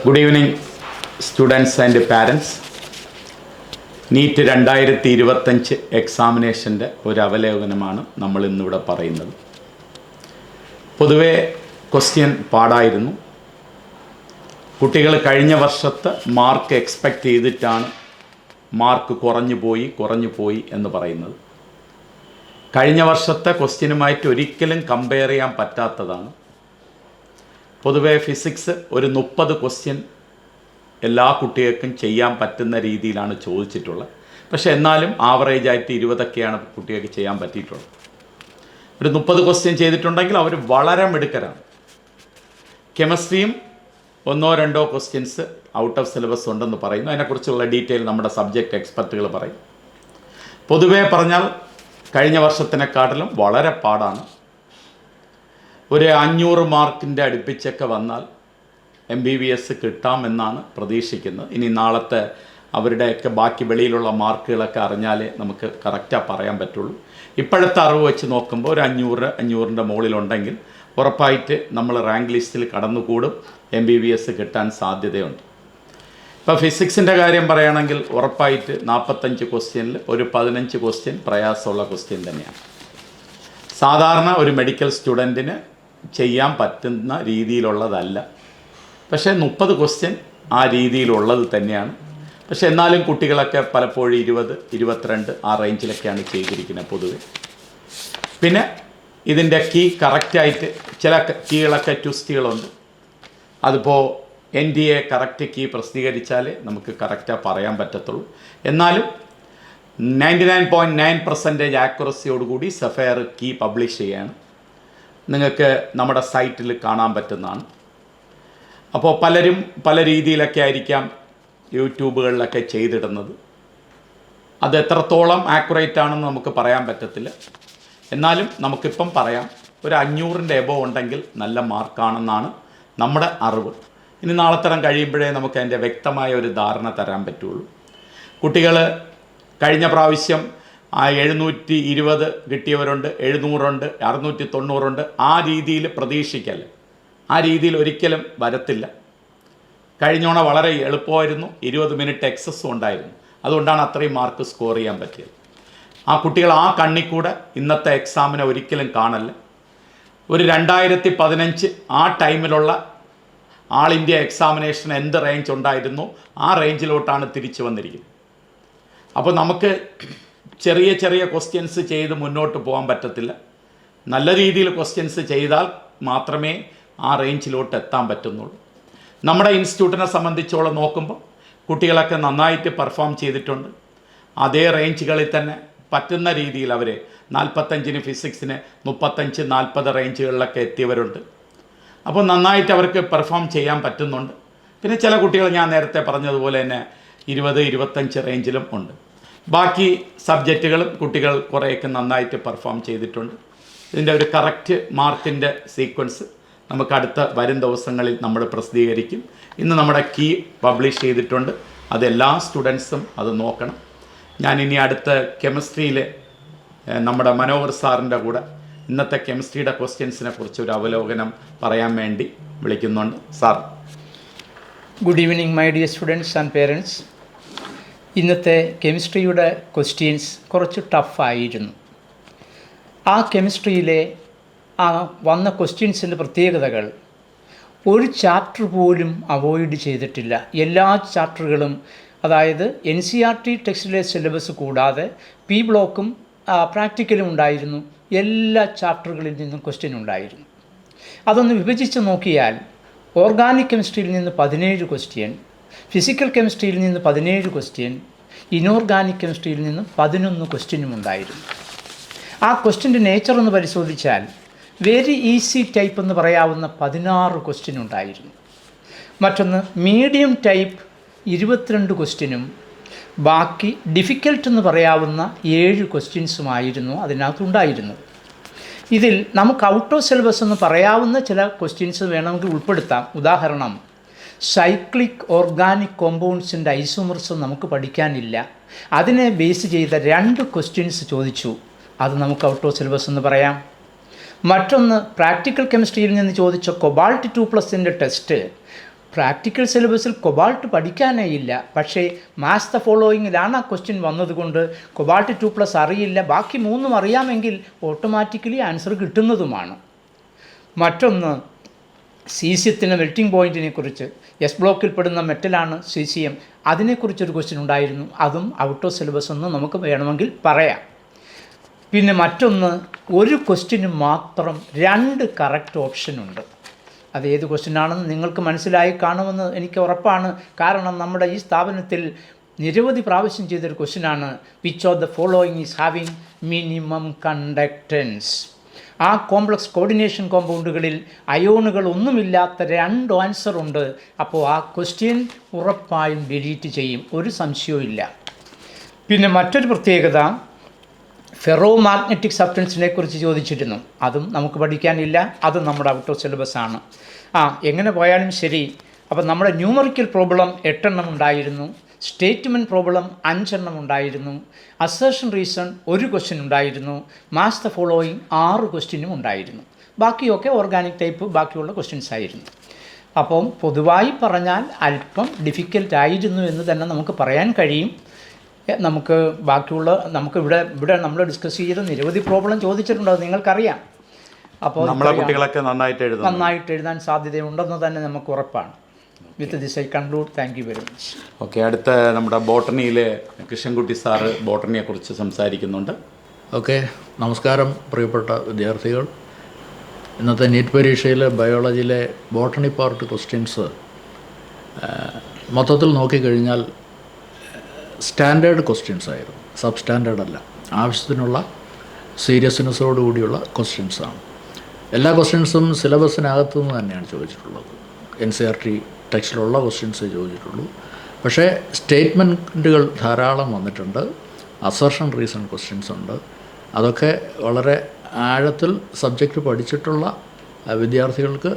Good evening students and parents. NEET 2025 എക്സാമിനേഷൻ്റെ ഒരു അവലോകനമാണ് നമ്മൾ ഇന്നിവിടെ പറയുന്നത്. പൊതുവേ ക്വസ്റ്റ്യൻ പാടായിരുന്നു. കുട്ടികൾ കഴിഞ്ഞ വർഷത്തെ മാർക്ക് എക്സ്പെക്റ്റ് ചെയ്തിട്ടാണ് മാർക്ക് കുറഞ്ഞു പോയി എന്ന് പറയുന്നത്. കഴിഞ്ഞ വർഷത്തെ ക്വസ്റ്റ്യനുമായിട്ട് ഒരിക്കലും കമ്പയർ ചെയ്യാൻ പറ്റാത്തതാണ്. പൊതുവേ ഫിസിക്സ് ഒരു 30 ക്വസ്റ്റ്യൻ എല്ലാ കുട്ടികൾക്കും ചെയ്യാൻ പറ്റുന്ന രീതിയിലാണ് ചോദിച്ചിട്ടുള്ളത്. പക്ഷേ എന്നാലും ആവറേജായിട്ട് 20ഒക്കെയാണ് കുട്ടികൾക്ക് ചെയ്യാൻ പറ്റിയിട്ടുള്ളത്. ഒരു 30 ക്വസ്റ്റ്യൻ ചെയ്തിട്ടുണ്ടെങ്കിൽ അവർ വളരെ മിടുക്കരാണ്. കെമിസ്ട്രിയും 1-2 ക്വസ്റ്റ്യൻസ് ഔട്ട് ഓഫ് സിലബസ് ഉണ്ടെന്ന് പറയുന്നു. അതിനെക്കുറിച്ചുള്ള ഡീറ്റെയിൽ നമ്മുടെ സബ്ജക്റ്റ് എക്സ്പെർട്ടുകൾ പറയും. പൊതുവേ പറഞ്ഞാൽ കഴിഞ്ഞ വർഷത്തിനെക്കാട്ടിലും വളരെ പാടാണ്. ഒരു 500 മാർക്കിൻ്റെ അടുപ്പിച്ചൊക്കെ വന്നാൽ MBBS കിട്ടാമെന്നാണ് പ്രതീക്ഷിക്കുന്നത്. ഇനി നാളത്തെ അവരുടെയൊക്കെ ബാക്കി വെളിയിലുള്ള മാർക്കുകളൊക്കെ അറിഞ്ഞാലേ നമുക്ക് കറക്റ്റാണ് പറയാൻ പറ്റുള്ളൂ. ഇപ്പോഴത്തെ അറിവ് വെച്ച് നോക്കുമ്പോൾ ഒരു 500ൻ്റെ മുകളിലുണ്ടെങ്കിൽ ഉറപ്പായിട്ട് നമ്മൾ റാങ്ക് ലിസ്റ്റിൽ കടന്നുകൂടും. MBBS കിട്ടാൻ സാധ്യതയുണ്ട്. ഇപ്പോൾ ഫിസിക്സിൻ്റെ കാര്യം പറയുകയാണെങ്കിൽ ഉറപ്പായിട്ട് 45 ക്വസ്റ്റ്യനിൽ ഒരു 15 ക്വസ്റ്റ്യൻ പ്രയാസമുള്ള ക്വസ്റ്റ്യൻ തന്നെയാണ്. സാധാരണ ഒരു മെഡിക്കൽ സ്റ്റുഡൻറ്റിന് ചെയ്യാൻ പറ്റുന്ന രീതിയിലുള്ളതല്ല. പക്ഷേ 30 ക്വസ്റ്റ്യൻ ആ രീതിയിലുള്ളത് തന്നെയാണ്. പക്ഷേ എന്നാലും കുട്ടികളൊക്കെ പലപ്പോഴും 20, 22 ആ റേഞ്ചിലൊക്കെയാണ് ചെയ്തിരിക്കുന്നത് പൊതുവെ. പിന്നെ ഇതിൻ്റെ കീ കറക്റ്റായിട്ട് ചില കീകളൊക്കെ ട്വിസ്റ്റുകളുണ്ട്. അതിപ്പോൾ NDA കറക്റ്റ് കീ പ്രസിദ്ധീകരിച്ചാലേ നമുക്ക് കറക്റ്റായി പറയാൻ പറ്റത്തുള്ളൂ. എന്നാലും 99.9% ആക്യുറസിയോടുകൂടി സഫയർ കീ പബ്ലിഷ് ചെയ്യാണ്. നിങ്ങൾക്ക് നമ്മുടെ സൈറ്റിൽ കാണാൻ പറ്റുന്നതാണ്. അപ്പോൾ പലരും പല രീതിയിലൊക്കെ ആയിരിക്കാം യൂട്യൂബുകളിലൊക്കെ ചെയ്തിടുന്നത്. അത് എത്രത്തോളം ആക്യുറേറ്റ് ആണെന്ന് നമുക്ക് പറയാൻ പറ്റത്തില്ല. എന്നാലും നമുക്കിപ്പം പറയാം, ഒരു 500ൻ്റെ എബോ ഉണ്ടെങ്കിൽ നല്ല മാർക്കാണെന്നാണ് നമ്മുടെ അറിവ്. ഇനി നാളെത്തരം കഴിയുമ്പോഴേ നമുക്ക് അതിൻ്റെ വ്യക്തമായ ഒരു ധാരണ തരാൻ പറ്റുള്ളൂ. കുട്ടികൾ കഴിഞ്ഞ പ്രാവശ്യം 720 കിട്ടിയവരുണ്ട്, 700 ഉണ്ട്, 690 ഉണ്ട്. ആ രീതിയിൽ പ്രതീക്ഷിക്കല്ലേ, ആ രീതിയിൽ ഒരിക്കലും വരത്തില്ല. കഴിഞ്ഞോണ വളരെ എളുപ്പമായിരുന്നു. 20 മിനിറ്റ് എക്സസ്സും ഉണ്ടായിരുന്നു. അതുകൊണ്ടാണ് അത്രയും മാർക്ക് സ്കോർ ചെയ്യാൻ പറ്റിയത്. ആ കുട്ടികൾ ആ കണ്ണിക്കൂടെ ഇന്നത്തെ എക്സാമിനെ ഒരിക്കലും കാണല്ല. ഒരു 2015 ആ ടൈമിലുള്ള ആൾ ഇന്ത്യ എക്സാമിനേഷൻ എന്ത് റേഞ്ച് ഉണ്ടായിരുന്നോ ആ റേഞ്ചിലോട്ടാണ് തിരിച്ചു വന്നിരിക്കുന്നത്. അപ്പോൾ നമുക്ക് ചെറിയ ചെറിയ ക്വസ്റ്റ്യൻസ് ചെയ്ത് മുന്നോട്ട് പോകാൻ പറ്റത്തില്ല. നല്ല രീതിയിൽ ക്വസ്റ്റ്യൻസ് ചെയ്താൽ മാത്രമേ ആ റേഞ്ചിലോട്ട് എത്താൻ പറ്റുന്നുള്ളൂ. നമ്മുടെ ഇൻസ്റ്റിറ്റ്യൂട്ടിനെ സംബന്ധിച്ചോളം നോക്കുമ്പോൾ കുട്ടികളൊക്കെ നന്നായിട്ട് പെർഫോം ചെയ്തിട്ടുണ്ട്. അതേ റേഞ്ചുകളിൽ തന്നെ പറ്റുന്ന രീതിയിൽ അവർ 45 ഫിസിക്സിന് 35-40 റേഞ്ചുകളിലൊക്കെ എത്തിയവരുണ്ട്. അപ്പോൾ നന്നായിട്ട് അവർക്ക് പെർഫോം ചെയ്യാൻ പറ്റുന്നുണ്ട്. പിന്നെ ചില കുട്ടികൾ ഞാൻ നേരത്തെ പറഞ്ഞതുപോലെ തന്നെ 20-25 റേഞ്ചിലും ഉണ്ട്. ബാക്കി സബ്ജക്റ്റുകളും കുട്ടികൾ കുറേയൊക്കെ നന്നായിട്ട് പെർഫോം ചെയ്തിട്ടുണ്ട്. ഇതിൻ്റെ ഒരു കറക്റ്റ് മാർക്കിൻ്റെ സീക്വൻസ് നമുക്ക് അടുത്ത വരും ദിവസങ്ങളിൽ നമ്മൾ പ്രസിദ്ധീകരിക്കും. ഇന്ന് നമ്മുടെ കീ പബ്ലിഷ് ചെയ്തിട്ടുണ്ട്. അതെല്ലാ സ്റ്റുഡൻസും അത് നോക്കണം. ഞാനിനി അടുത്ത കെമിസ്ട്രിയിൽ നമ്മുടെ മനോഹർ സാറിൻ്റെ കൂടെ ഇന്നത്തെ കെമിസ്ട്രിയുടെ ക്വസ്റ്റ്യൻസിനെ കുറിച്ച് ഒരു അവലോകനം പറയാൻ വേണ്ടി വിളിക്കുന്നുണ്ട്. Sir. Good evening my dear students and parents. ഇന്നത്തെ കെമിസ്ട്രിയുടെ ക്വസ്റ്റ്യൻസ് കുറച്ച് ടഫായിരുന്നു. ആ കെമിസ്ട്രിയിലെ ആ വന്ന ക്വസ്റ്റ്യൻസിൻ്റെ പ്രത്യേകതകൾ ഒരു ചാപ്റ്റർ പോലും അവോയ്ഡ് ചെയ്തിട്ടില്ല. എല്ലാ ചാപ്റ്ററുകളും, അതായത് NCERT ടെക്സ്റ്റിലെ സിലബസ് കൂടാതെ P ബ്ലോക്കും പ്രാക്ടിക്കലും ഉണ്ടായിരുന്നു. എല്ലാ ചാപ്റ്ററുകളിൽ നിന്നും ക്വസ്റ്റ്യൻ ഉണ്ടായിരുന്നു. അതൊന്ന് വിഭജിച്ച് നോക്കിയാൽ ഓർഗാനിക് കെമിസ്ട്രിയിൽ നിന്ന് 17 ക്വസ്റ്റ്യൻ, ഫിസിക്കൽ കെമിസ്ട്രിയിൽ നിന്ന് 17 ക്വസ്റ്റ്യൻ, ഇനോർഗാനിക് കെമിസ്ട്രിയിൽ നിന്ന് 11 ക്വസ്റ്റ്യനും ഉണ്ടായിരുന്നു. ആ ക്വസ്റ്റ്യൻ്റെ നേച്ചർ എന്ന് പരിശോധിച്ചാൽ വെരി ഈസി ടൈപ്പ് എന്ന് പറയാവുന്ന 16 ക്വസ്റ്റ്യൻ ഉണ്ടായിരുന്നു. മറ്റൊന്ന് മീഡിയം ടൈപ്പ് 22 ക്വസ്റ്റ്യനും ബാക്കി ഡിഫിക്കൽട്ട് എന്ന് പറയാവുന്ന 7 ക്വസ്റ്റ്യൻസുമായിരുന്നു അതിനകത്തുണ്ടായിരുന്നത്. ഇതിൽ നമുക്ക് ഔട്ട് ഓഫ് സിലബസ് എന്ന് പറയാവുന്ന ചില ക്വസ്റ്റ്യൻസ് വേണമെങ്കിൽ ഉൾപ്പെടുത്താം. ഉദാഹരണം, സൈക്ലിക് ഓർഗാനിക് കോമ്പൗണ്ട്സിൻ്റെ ഐസോമർസ് നമുക്ക് പഠിക്കാനില്ല. അതിനെ ബേസ് ചെയ്ത 2 ക്വസ്റ്റ്യൻസ് ചോദിച്ചു. അത് നമുക്ക് ഔട്ട് ഓഫ് സിലബസ് എന്ന് പറയാം. മറ്റൊന്ന് പ്രാക്ടിക്കൽ കെമിസ്ട്രിയിൽ നിന്ന് ചോദിച്ച കൊബാൾട്ട് 2+ ടെസ്റ്റ് പ്രാക്ടിക്കൽ സിലബസിൽ കൊബാൾട്ട് പഠിക്കാനേ ഇല്ല. പക്ഷേ മാച്ച് ദ ഫോളോയിങ്ങിലാണ് ആ ക്വസ്റ്റ്യൻ വന്നതുകൊണ്ട് കൊബാൾട്ട് 2+ അറിയില്ല, ബാക്കി 3 അറിയാമെങ്കിൽ ഓട്ടോമാറ്റിക്കലി ആൻസർ കിട്ടുന്നതുമാണ്. മറ്റൊന്ന് സീസ്യത്തിൻ്റെ മെൽറ്റിംഗ് പോയിൻറ്റിനെ കുറിച്ച്, എസ് ബ്ലോക്കിൽ പെടുന്ന മെറ്റലാണ് സീസിയം, അതിനെക്കുറിച്ചൊരു ക്വസ്റ്റ്യൻ ഉണ്ടായിരുന്നു. അതും ഔട്ട് ഓഫ് സിലബസ് എന്ന് നമുക്ക് വേണമെങ്കിൽ പറയാം. പിന്നെ മറ്റൊന്ന്, ഒരു ക്വസ്റ്റ്യന് മാത്രം 2 കറക്റ്റ് ഓപ്ഷനുണ്ട്. അത് ഏത് ക്വസ്റ്റ്യനാണെന്ന് നിങ്ങൾക്ക് മനസ്സിലായി കാണുമെന്ന് എനിക്ക് ഉറപ്പാണ്. കാരണം നമ്മുടെ ഈ സ്ഥാപനത്തിൽ നിരവധി പ്രാവശ്യം ചെയ്തൊരു ക്വസ്റ്റ്യനാണ് which of the following is having minimum conductance. ആ കോംപ്ലക്സ് കോർഡിനേഷൻ കോമ്പൗണ്ടുകളിൽ അയോണുകൾ ഒന്നുമില്ലാത്ത 2 ആൻസർ ഉണ്ട്. അപ്പോൾ ആ ക്വസ്റ്റ്യൻ ഉറപ്പായും ഡിലീറ്റ് ചെയ്യും, ഒരു സംശയവും ഇല്ല. പിന്നെ മറ്റൊരു പ്രത്യേകത, ഫെറോ മാഗ്നറ്റിക് സബ്സ്റ്റൻസിനെ കുറിച്ച് ചോദിച്ചിരുന്നു. അതും നമുക്ക് പഠിക്കാനില്ല, അത് നമ്മുടെ ഔട്ട് ഓഫ് സിലബസ് ആണ്. എങ്ങനെ പോയാലും ശരി. അപ്പോൾ നമ്മുടെ ന്യൂമറിക്കൽ പ്രോബ്ലം 8 എണ്ണം ഉണ്ടായിരുന്നു, സ്റ്റേറ്റ്മെൻറ്റ് പ്രോബ്ലം 5 എണ്ണം ഉണ്ടായിരുന്നു, അസേർഷൻ റീസൺ 1 ക്വസ്റ്റ്യൻ ഉണ്ടായിരുന്നു, മാച്ച് ദ ഫോളോയിങ് 6 ക്വസ്റ്റ്യനും ഉണ്ടായിരുന്നു. ബാക്കിയൊക്കെ ഓർഗാനിക് ടൈപ്പ് ബാക്കിയുള്ള ക്വസ്റ്റ്യൻസ് ആയിരുന്നു. അപ്പം പൊതുവായി പറഞ്ഞാൽ അല്പം ഡിഫിക്കൽട്ട് ആയിരുന്നു എന്ന് തന്നെ നമുക്ക് പറയാൻ കഴിയും. നമുക്ക് ബാക്കിയുള്ള ഇവിടെ നമ്മൾ ഡിസ്കസ് ചെയ്ത നിരവധി പ്രോബ്ലം ചോദിച്ചിട്ടുണ്ട്, അത് നിങ്ങൾക്കറിയാം. അപ്പോൾ നമ്മളെ കുട്ടികളൊക്കെ നന്നായിട്ട് എഴുതാൻ സാധ്യതയുണ്ടെന്ന് തന്നെ നമുക്ക് ഉറപ്പാണ്. With this I conclude. Thank you very much. Okay, അടുത്ത നമ്മുടെ ബോട്ടണിയിലെ കൃഷ്ണൻകുട്ടി സാറ് ബോട്ടണിയെക്കുറിച്ച് സംസാരിക്കുന്നുണ്ട്. ഓക്കെ, നമസ്കാരം പ്രിയപ്പെട്ട വിദ്യാർത്ഥികൾ. ഇന്നത്തെ നീറ്റ് പരീക്ഷയിൽ ബയോളജിയിലെ ബോട്ടണി പാർട്ട് ക്വസ്റ്റ്യൻസ് മൊത്തത്തിൽ നോക്കിക്കഴിഞ്ഞാൽ സ്റ്റാൻഡേർഡ് ക്വസ്റ്റ്യൻസ് ആയിരുന്നു, സബ് സ്റ്റാൻഡേർഡ് അല്ല. ആവശ്യത്തിനുള്ള സീരിയസ്നെസ്സോടുകൂടിയുള്ള ക്വസ്റ്റ്യൻസാണ്. എല്ലാ ക്വസ്റ്റ്യൻസും സിലബസിനകത്തു നിന്ന് തന്നെയാണ് ചോദിച്ചിട്ടുള്ളത്. NCERT ടെക്സ്റ്റിലുള്ള ക്വസ്റ്റ്യൻസേ ചോദിച്ചിട്ടുള്ളൂ. പക്ഷേ സ്റ്റേറ്റ്മെൻറ്റുകൾ ധാരാളം വന്നിട്ടുണ്ട്. അസർഷൻ റീസൺ ക്വസ്റ്റ്യൻസ് ഉണ്ട്. അതൊക്കെ വളരെ ആഴത്തിൽ സബ്ജക്റ്റ് പഠിച്ചിട്ടുള്ള വിദ്യാർത്ഥികൾക്ക്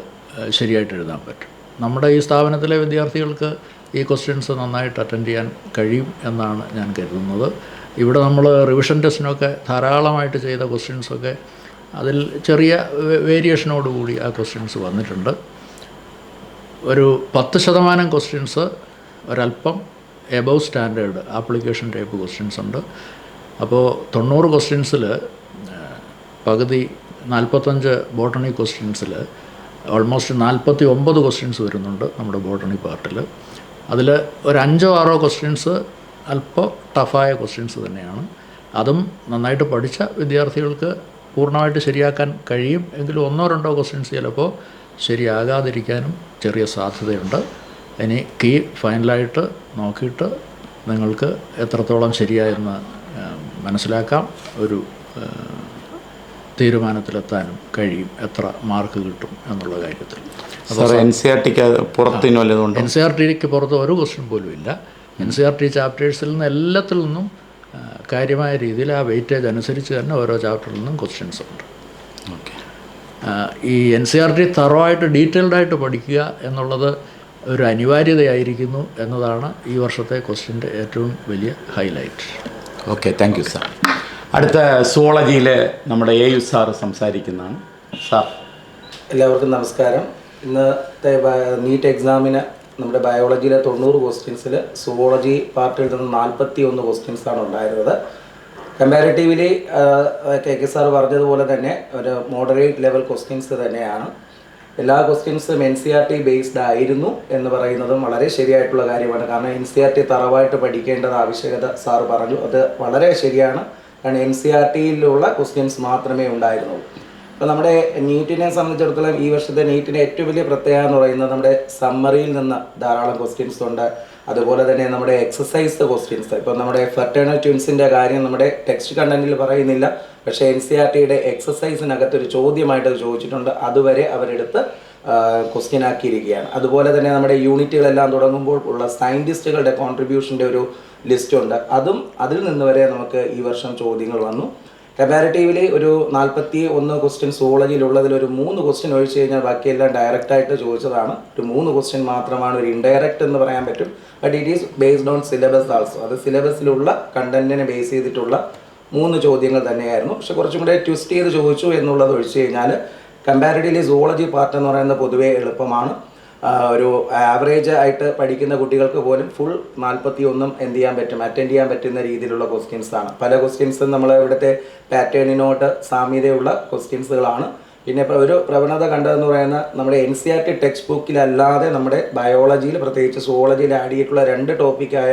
ശരിയായിട്ട് എഴുതാൻ പറ്റും. നമ്മുടെ ഈ സ്ഥാപനത്തിലെ വിദ്യാർത്ഥികൾക്ക് ഈ ക്വസ്റ്റ്യൻസ് നന്നായിട്ട് അറ്റൻഡ് ചെയ്യാൻ കഴിയും എന്നാണ് ഞാൻ കരുതുന്നത്. ഇവിടെ നമ്മൾ റിവിഷൻ ടെസ്റ്റിനൊക്കെ ധാരാളമായിട്ട് ചെയ്ത ക്വസ്റ്റ്യൻസൊക്കെ അതിൽ ചെറിയ വേരിയേഷനോടുകൂടി ആ ക്വസ്റ്റ്യൻസ് വന്നിട്ടുണ്ട്. ഒരു 10% ക്വസ്റ്റ്യൻസ് ഒരല്പം above standard application type questions ഉണ്ട്. അപ്പോൾ 90 ക്വസ്റ്റ്യൻസിൽ പകുതി 45 ബോട്ടണി ക്വസ്റ്റ്യൻസിൽ ഓൾമോസ്റ്റ് 49 ക്വസ്റ്റ്യൻസ് വരുന്നുണ്ട് നമ്മുടെ ബോട്ടണി പാർട്ടിൽ. അതിൽ ഒരു 5-6 ക്വസ്റ്റ്യൻസ് അല്പം ടഫായ ക്വസ്റ്റ്യൻസ് തന്നെയാണ്. അതും നന്നായിട്ട് പഠിച്ച വിദ്യാർത്ഥികൾക്ക് പൂർണ്ണമായിട്ട് ശരിയാക്കാൻ കഴിയും. എങ്കിലും 1-2 ക്വസ്റ്റ്യൻസ് ചിലപ്പോൾ ശരിയാകാതിരിക്കാനും ചെറിയ സാധ്യതയുണ്ട്. ഇനി കീ ഫൈനലായിട്ട് നോക്കിയിട്ട് നിങ്ങൾക്ക് എത്രത്തോളം ശരിയായെന്ന് മനസ്സിലാക്കാം. ഒരു തീരുമാനത്തിലെത്താനും കഴിയും, എത്ര മാർക്ക് കിട്ടും എന്നുള്ള കാര്യത്തിൽ. NCERTക്ക് പുറത്ത് ഒരു ക്വസ്റ്റ്യൻ പോലും ഇല്ല. NCERT ചാപ്റ്റേഴ്സിൽ നിന്ന് എല്ലാത്തിൽ നിന്നും കാര്യമായ രീതിയിൽ ആ വെയിറ്റേജ് അനുസരിച്ച് തന്നെ ഓരോ ചാപ്റ്ററിൽ നിന്നും ക്വസ്റ്റ്യൻസ് ഉണ്ട്. ഓക്കെ, ഈ NCERT തറവായിട്ട് ഡീറ്റെയിൽഡായിട്ട് പഠിക്കുക എന്നുള്ളത് ഒരു അനിവാര്യതയായിരിക്കുന്നു എന്നതാണ് ഈ വർഷത്തെ ക്വസ്റ്റ്യൻ്റെ ഏറ്റവും വലിയ highlight. Okay, thank you sir. അടുത്ത സുവോളജിയിൽ നമ്മുടെ AU സാറ് സംസാരിക്കുന്നതാണ്. സാർ, എല്ലാവർക്കും നമസ്കാരം. ഇന്നത്തെ നീറ്റ് എക്സാമിന് നമ്മുടെ ബയോളജിയിലെ 90 ക്വസ്റ്റ്യൻസിൽ സുവോളജി പാർട്ടിൽ നിന്ന് 41 ക്വസ്റ്റ്യൻസാണ് ഉണ്ടായിരുന്നത്. കമ്പാരിറ്റീവ്ലി KK സാർ പറഞ്ഞതുപോലെ തന്നെ ഒരു മോഡറേറ്റ് ലെവൽ ക്വസ്റ്റ്യൻസ് തന്നെയാണ്. എല്ലാ ക്വസ്റ്റ്യൻസും NCERT ബേസ്ഡ് ആയിരുന്നു എന്ന് പറയുന്നതും വളരെ ശരിയായിട്ടുള്ള കാര്യമാണ്. കാരണം NCERT തറവായിട്ട് പഠിക്കേണ്ടത് ആവശ്യകത സാർ പറഞ്ഞു, അത് വളരെ ശരിയാണ്. കാരണം NCERTയിലുള്ള ക്വസ്റ്റ്യൻസ് മാത്രമേ ഉണ്ടായിരുന്നുള്ളൂ. അപ്പോൾ നമ്മുടെ നീറ്റിനെ സംബന്ധിച്ചിടത്തോളം ഈ വർഷത്തെ നീറ്റിൻ്റെ ഏറ്റവും വലിയ പ്രത്യേകത എന്ന് പറയുന്നത് നമ്മുടെ സമ്മറിയിൽ നിന്ന് ധാരാളം ക്വസ്റ്റ്യൻസ് ഉണ്ട്. അതുപോലെ തന്നെ നമ്മുടെ എക്സസൈസ് ക്വസ്റ്റ്യൻസ്, ഇപ്പോൾ നമ്മുടെ ഫെർട്ടേണൽ ട്വിൻസിൻ്റെ കാര്യം നമ്മുടെ ടെക്സ്റ്റ് കണ്ടന്റിൽ പറയുന്നില്ല, പക്ഷേ NCERTയുടെ എക്സസൈസിനകത്തൊരു ചോദ്യമായിട്ട് ചോദിച്ചിട്ടുണ്ട്. അതുവരെ അവരെടുത്ത് ക്വസ്റ്റ്യൻ ആക്കിയിരിക്കുകയാണ്. അതുപോലെ തന്നെ നമ്മുടെ യൂണിറ്റുകളെല്ലാം തുടങ്ങുമ്പോൾ ഉള്ള സയൻറ്റിസ്റ്റുകളുടെ കോൺട്രിബ്യൂഷൻ്റെ ഒരു ലിസ്റ്റുണ്ട്. അതിൽ നിന്ന് വരെ നമുക്ക് ഈ വർഷം ചോദ്യങ്ങൾ വന്നു. കമ്പാരിറ്റീവ്ലി ഒരു 41 ക്വസ്റ്റ്യൻ സുവോളജിയിലുള്ളതിൽ ഒരു 3 ക്വസ്റ്റ്യൻ ഒഴിച്ച് കഴിഞ്ഞാൽ ബാക്കിയെല്ലാം ഡയറക്റ്റായിട്ട് ചോദിച്ചതാണ്. ഒരു 3 ക്വസ്റ്റ്യൻ മാത്രമാണ് ഒരു ഇൻഡയറക്റ്റ് എന്ന് പറയാൻ പറ്റും. But it is based on syllabus also. അത് സിലബസിലുള്ള കണ്ടന്റിനെ ബേസ് ചെയ്തിട്ടുള്ള 3 ചോദ്യങ്ങൾ തന്നെയായിരുന്നു. പക്ഷെ കുറച്ചും കൂടെ ട്വിസ്റ്റ് ചെയ്ത് ചോദിച്ചു എന്നുള്ളത് ഒഴിച്ച് കഴിഞ്ഞാൽ കമ്പാരിറ്റീവ്ലി സുവോളജി പാർട്ട് എന്ന് പറയുന്നത് പൊതുവേ എളുപ്പമാണ്. ഒരു ആവറേജ് ആയിട്ട് പഠിക്കുന്ന കുട്ടികൾക്ക് പോലും ഫുൾ 41 എന്ത് ചെയ്യാൻ പറ്റും, അറ്റൻഡ് ചെയ്യാൻ പറ്റുന്ന രീതിയിലുള്ള ക്വസ്റ്റ്യൻസ് ആണ്. പല ക്വസ്റ്റ്യൻസും നമ്മൾ ഇവിടുത്തെ പാറ്റേണിനോട്ട് സാമ്യതയുള്ള ക്വസ്റ്റ്യൻസുകളാണ്. പിന്നെ ഇപ്പോൾ ഒരു പ്രവണത കണ്ടതെന്ന് പറയുന്നത് നമ്മുടെ NCERT ടെക്സ്റ്റ് ബുക്കിലല്ലാതെ നമ്മുടെ ബയോളജിയിൽ, പ്രത്യേകിച്ച് സുവോളജിയിൽ ആഡ് ചെയ്തിട്ടുള്ള 2 ടോപ്പിക്കായ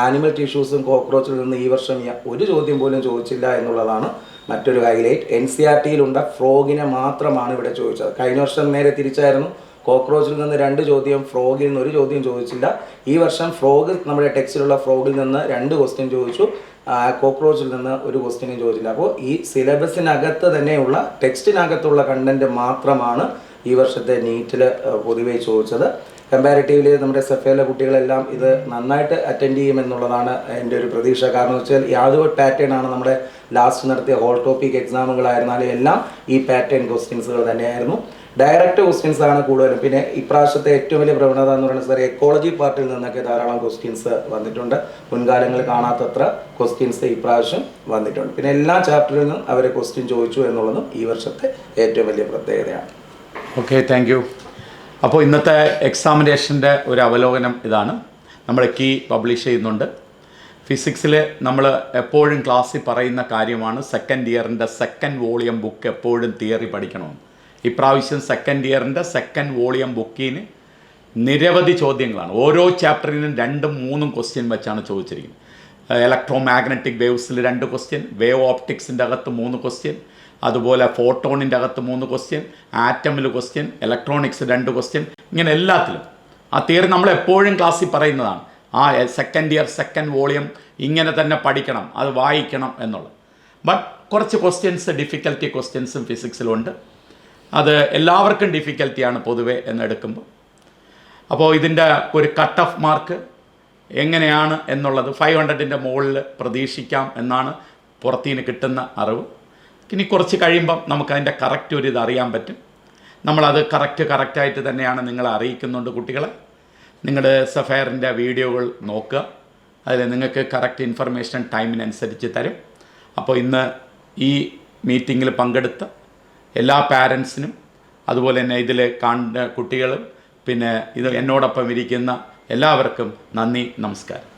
ആനിമൽ ടിഷ്യൂസും കോക്രോച്ചിൽ നിന്ന് ഈ വർഷം ഒരു ചോദ്യം പോലും ചോദിച്ചില്ല എന്നുള്ളതാണ് മറ്റൊരു ഹൈലൈറ്റ്. NCERTയിലുള്ള ഫ്രോഗിനെ മാത്രമാണ് ഇവിടെ ചോദിച്ചത്. കഴിഞ്ഞ വർഷം നേരെ തിരിച്ചായിരുന്നു, കോക്രോച്ചിൽ നിന്ന് 2 ചോദ്യം, ഫ്രോഗിൽ നിന്ന് 1 ചോദ്യം ചോദിച്ചില്ല. ഈ വർഷം ഫ്രോഗ്, നമ്മുടെ ടെക്സ്റ്റിലുള്ള ഫ്രോഗിൽ നിന്ന് 2 ക്വസ്റ്റ്യൻ ചോദിച്ചു, കോക്രോച്ചിൽ നിന്ന് 1 ക്വസ്റ്റ്യനും ചോദിച്ചില്ല. അപ്പോൾ ഈ സിലബസിനകത്ത് തന്നെയുള്ള ടെക്സ്റ്റിനകത്തുള്ള കണ്ടൻറ്റ് മാത്രമാണ് ഈ വർഷത്തെ നീറ്റിൽ പൊതുവെ ചോദിച്ചത്. കമ്പാരിറ്റീവ്ലി നമ്മുടെ സഫേറിലെ കുട്ടികളെല്ലാം ഇത് നന്നായിട്ട് അറ്റൻഡ് ചെയ്യുമെന്നുള്ളതാണ് എൻ്റെ ഒരു പ്രതീക്ഷ. കാരണം എന്ന് വെച്ചാൽ യാതൊരു പാറ്റേൺ ആണ് നമ്മുടെ ലാസ്റ്റ് നടത്തിയ ഹോൾ ടോപ്പിക് എക്സാമുകളായിരുന്നാലും എല്ലാം ഈ പാറ്റേൺ ക്വസ്റ്റ്യൻസുകൾ തന്നെയായിരുന്നു. ഡയറക്റ്റ് ക്വസ്റ്റ്യൻസ് ആണ് കൂടുതലും. പിന്നെ ഇപ്രാവശ്യത്തെ ഏറ്റവും വലിയ പ്രവണത എന്ന് പറയുന്നത് സാർ എക്കോളജി പാർട്ടിൽ നിന്നൊക്കെ ധാരാളം ക്വസ്റ്റ്യൻസ് വന്നിട്ടുണ്ട്. മുൻകാലങ്ങളിൽ കാണാത്തത്ര ക്വസ്റ്റ്യൻസ് ഇപ്രാവശ്യം വന്നിട്ടുണ്ട്. പിന്നെ എല്ലാ ചാപ്റ്ററിൽ നിന്നും അവർ ക്വസ്റ്റ്യൻ ചോദിച്ചു എന്നുള്ളതും ഈ വർഷത്തെ ഏറ്റവും വലിയ പ്രത്യേകതയാണ്. Okay, thank you. അപ്പോൾ ഇന്നത്തെ എക്സാമിനേഷൻ്റെ ഒരു അവലോകനം ഇതാണ്. നമ്മൾ കീ പബ്ലിഷ് ചെയ്യുന്നുണ്ട്. ഫിസിക്സിൽ നമ്മൾ എപ്പോഴും ക്ലാസ്സിൽ പറയുന്ന കാര്യമാണ് സെക്കൻഡ് ഇയറിൻ്റെ സെക്കൻഡ് വോളിയം ബുക്ക് എപ്പോഴും തിയറി പഠിക്കണമെന്ന്. ഇപ്രാവശ്യം സെക്കൻഡ് ഇയറിൻ്റെ സെക്കൻഡ് വോളിയം ബുക്കിന് നിരവധി ചോദ്യങ്ങളാണ്. ഓരോ ചാപ്റ്ററിനും 2ഉം 3ഉം ക്വസ്റ്റ്യൻ വെച്ചാണ് ചോദിച്ചിരിക്കുന്നത്. ഇലക്ട്രോ മാഗ്നറ്റിക് വേവ്സിൽ 2 ക്വസ്റ്റ്യൻ, വേവ് ഓപ്റ്റിക്സിൻ്റെ അകത്ത് 3 ക്വസ്റ്റ്യൻ, അതുപോലെ ഫോട്ടോണിൻ്റെ അകത്ത് 3 ക്വസ്റ്റ്യൻ, ആറ്റമിൽ ക്വസ്റ്റ്യൻ, ഇലക്ട്രോണിക്സ് 2 ക്വസ്റ്റ്യൻ, ഇങ്ങനെ എല്ലാത്തിലും ആ തിയറി നമ്മൾ എപ്പോഴും ക്ലാസ്സിൽ പറയുന്നതാണ്. ആ സെക്കൻഡ് ഇയർ സെക്കൻഡ് വോളിയം ഇങ്ങനെ തന്നെ പഠിക്കണം, അത് വായിക്കണം എന്നുള്ളത്. ബട്ട് കുറച്ച് ക്വസ്റ്റ്യൻസ്, ഡിഫിക്കൽറ്റി ക്വസ്റ്റ്യൻസും ഫിസിക്സിലുണ്ട്. അത് എല്ലാവർക്കും ഡിഫിക്കൽറ്റിയാണ് പൊതുവെ എന്നെടുക്കുമ്പോൾ. അപ്പോൾ ഇതിൻ്റെ ഒരു കട്ട് ഓഫ് മാർക്ക് എങ്ങനെയാണ് എന്നുള്ളത് 500ൻ്റെ മുകളിൽ പ്രതീക്ഷിക്കാം എന്നാണ് പുറത്തുനിന്ന് കിട്ടുന്ന അറിവ്. ഇനി കുറച്ച് കഴിയുമ്പം നമുക്കതിൻ്റെ കറക്റ്റ് ഒരു ഇത് അറിയാൻ പറ്റും. നമ്മളത് കറക്റ്റായിട്ട് തന്നെയാണ് നിങ്ങളെ അറിയിക്കുന്നുണ്ട്. കുട്ടികളെ, നിങ്ങളുടെ സഫയറിൻ്റെ വീഡിയോകൾ നോക്കുക, അതിൽ നിങ്ങൾക്ക് കറക്റ്റ് ഇൻഫർമേഷൻ ടൈമിനനുസരിച്ച് തരും. അപ്പോൾ ഇന്ന് ഈ മീറ്റിങ്ങിൽ പങ്കെടുത്ത എല്ലാ പാരൻസിനും, അതുപോലെ തന്നെ ഇതിൽ കാണുന്ന കുട്ടികളും, പിന്നെ ഇത് എന്നോടൊപ്പം ഇരിക്കുന്ന എല്ലാവർക്കും നന്ദി, നമസ്കാരം.